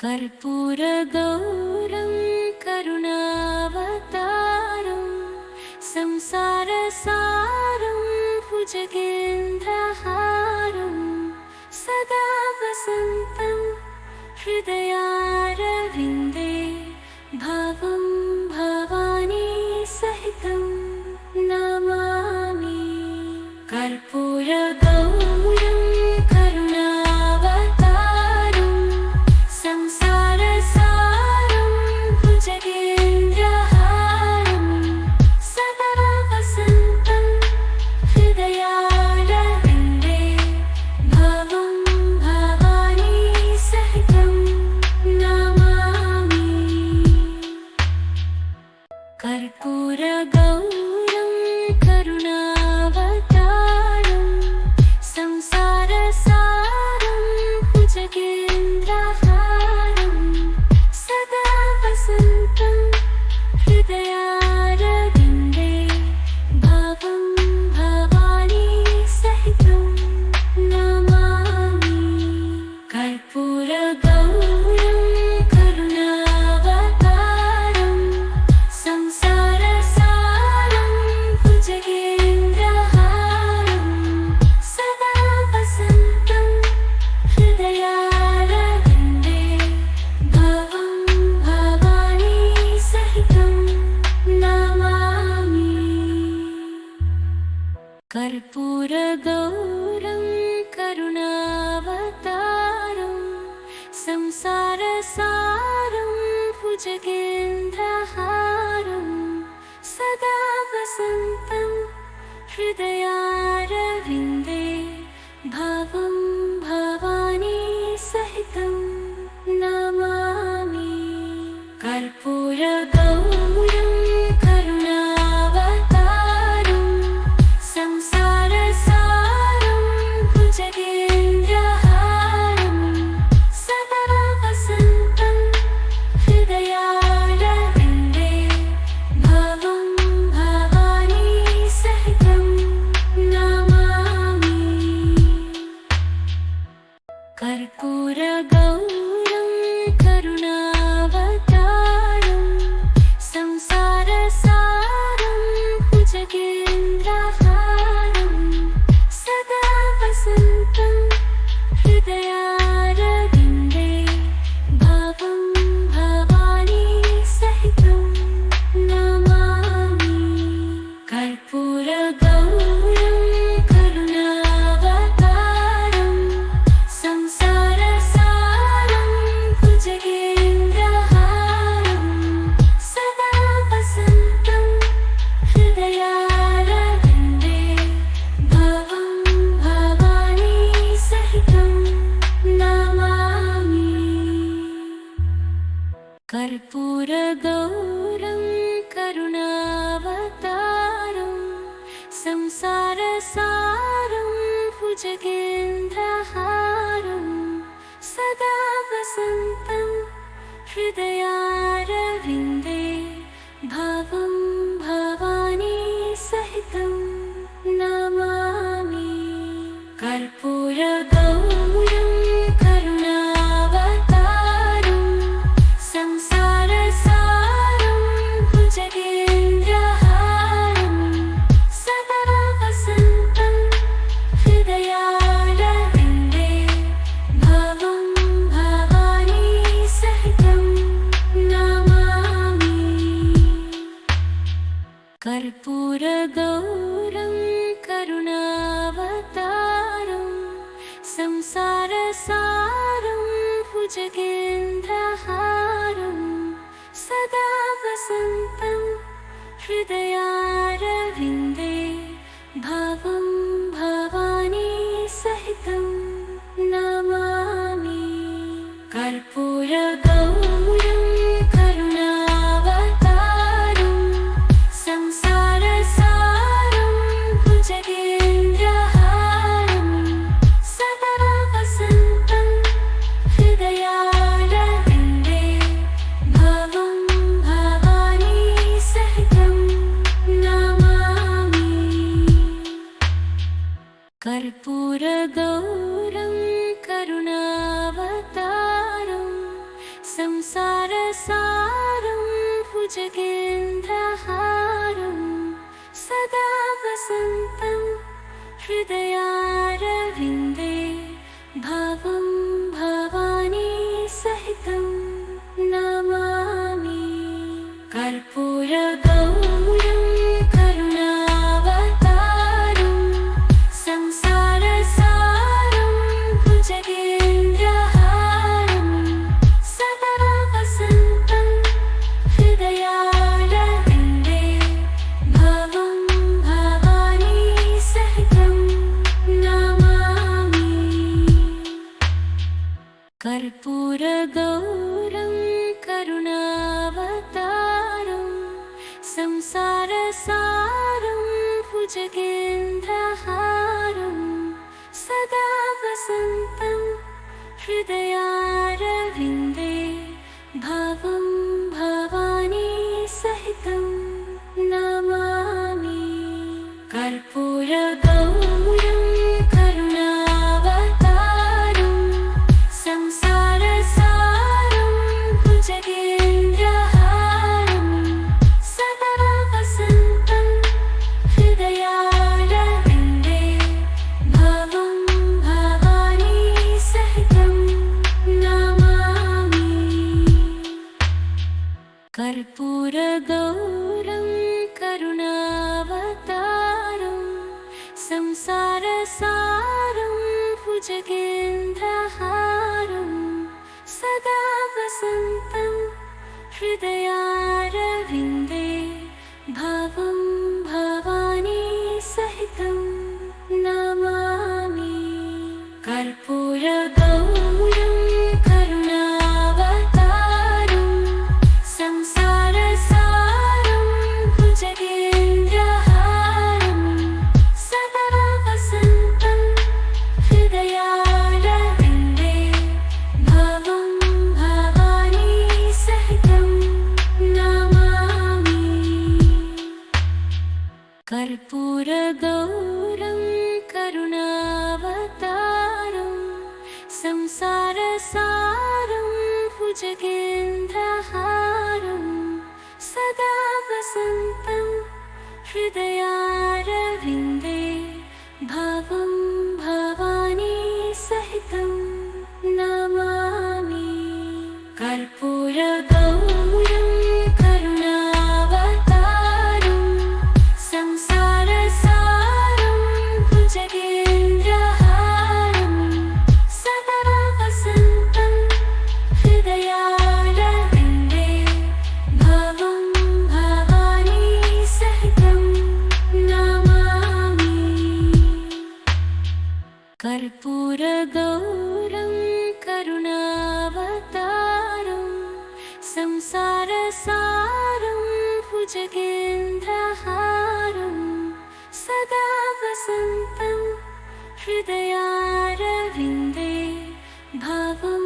कर्पूरगौरं करुणावतारं संसारसारं भुजगेन्द्रहारं सदा वसन्तं हृदयारविन्दे भवं भवानी सहितं नमामि। कर्पूरगौरं करुणावतारं संसारसारं भुजगेन्द्रहारं सदा वसन्तं हृदयारविन्दे भवं भवानी सहितं नमामि। कर्पूरगौरं करुणावतारं संसारसारं भुजगेन्द्रहारं सदा वसन्तं हृदयारविन्दे भवं भवानी सहितं नमामि। कर्पूरगौरं करुणावतारं संसारसारं भुजगेन्द्रहारं सदा वसन्तं हृदयारविन्दे भवं भवानी सहितं नमामि। कर्पूरगौरं करुणावतारं संसारसारं भुजगेन्द्रहारं सदा वसन्तं हृदयारविन्दे भवं भवानी सहितं नमामि। कर्पूरगौरं करुणावतारं संसारसारं भुजगेन्द्रहारं सदा वसन्तं हृदयारविन्दे भवं भवानी सहितं नमामि। कर्पूरगौरं करुणावतारं संसारसारं भुजगेन्द्रहारं सदा वसन्तं हृदयारविन्दे भवं भवानी सहितं नमामि। कर्पूरगौरं करुणावतारं संसारसारं भुजगेन्द्रहारं सदा वसन्तं हृदयारविन्दे भवं भवानी सहितं नमामि। कर्पूरगौरं करुणावतारं संसारसारं भुजगेन्द्रहारं सदा वसन्तं हृदयारविन्दे भवं भवानी सहितं नमामि। कर्पूरगौरं करुणावतारं संसारसारं भुजगेन्द्रहारं सदा वसन्तं हृदयारविन्दे भवं भवानी सहितं नमामि। कर्पूरगौरं करुणावतारं संसारसारं भुजगेन्द्रहारं सदा वसन्तं हृदयारविन्दे भवं भवानी सहितं नमामि। कर्पूरगौरं करुणावतारं संसारसारं भुजगेन्द्रहारं सदा वसन्तं हृदयारविन्दे भवं भवानी सहितं नमामि। कर्पूरगौरं करुणावतारं संसारसारं भुजगेन्द्रहारं सदा वसन्तं हृदयारविन्दे भवं भवानी सहितं नमामि। कर्पूरगौरं करुणावतारं संसारसारं भुजगेन्द्रहारं सदा वसन्तं हृदयारविन्दे भवं भवानी सहितं नमामि। कर्पूरगौरं करुणावतारं संसारसारं भुजगेन्द्रहारं सदा वसन्तं हृदयारविन्दे भवं भवानी सहितं नमामि। कर्पूरगौरं करुणावतारं संसारसारं भुजगेन्द्रहारं सदा वसन्तं हृदयारविन्दे भवं भवानी सहितं नमामि। कर्पूरगौरं करुणावतारं संसारसारं भुजगेन्द्रहारं सदा वसन्तं हृदयारविन्दे भवं भवानी सहितं नमामि। कर्पूरगौरं करुणावतारं संसारसारं भुजगेन्द्रहारं सदा वसन्तं हृदयारविन्दे भवं भवानी सहितं नमामि। कर्पूरगौरं करुणावतारं संसारसारं भुजगेन्द्रहारं सदा वसन्तं हृदयारविन्दे भवं भवानी सहितं नमामि। कर्पूरगौरं करुणावतारं संसारसारं भुजगेन्द्रहारं सदा वसन्तं हृदयारविन्दे भवं भवानी सहितं नमामि। कर्पूरगौरं करुणावतारं संसारसारं भुजगेन्द्रहारं सदा वसन्तं हृदयारविन्दे भवं